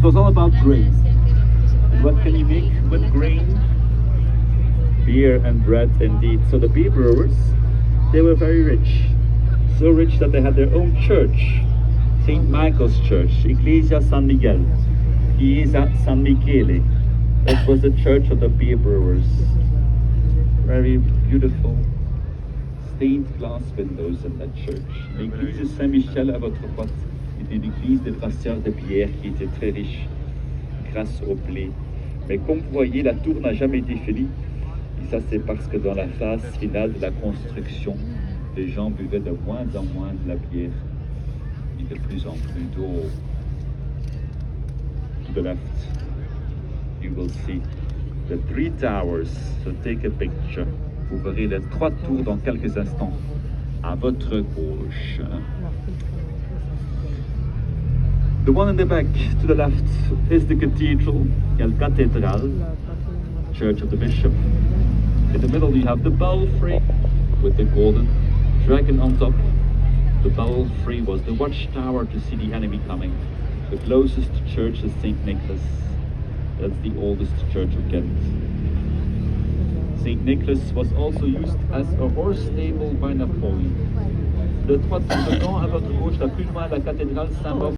was all about grain. And what can you make with grain? Beer and bread, indeed. So the beer brewers, they were very rich. So rich that they had their own church, St. Michael's Church, Iglesia San Miguel, Chiesa San Michele. That was the church of the beer brewers. Very beautiful stained glass windows in that church. L'église Saint-Michel à votre droite était l'église des brasseurs de bière qui était très riche grâce au blé. Mais comme vous voyez, la tour n'a jamais été finie. Et ça, c'est parce que dans la phase finale de la construction, les gens buvaient de moins en moins de la bière et de plus en plus d'eau. To the left, you will see the three towers. So take a picture. Vous verrez les trois tours dans quelques instants à votre gauche. The one in the back to the left is the cathedral, El Catedral, Church of the Bishop. In the middle you have the belfry with the golden dragon on top. The belfry was the watchtower to see the enemy coming. The closest church is St. Nicholas. That's the oldest church of Gent. St. Nicholas was also used as a horse stable by Napoleon. De droite sur le camp, à votre gauche, la plus loin, la cathédrale Saint-Maur.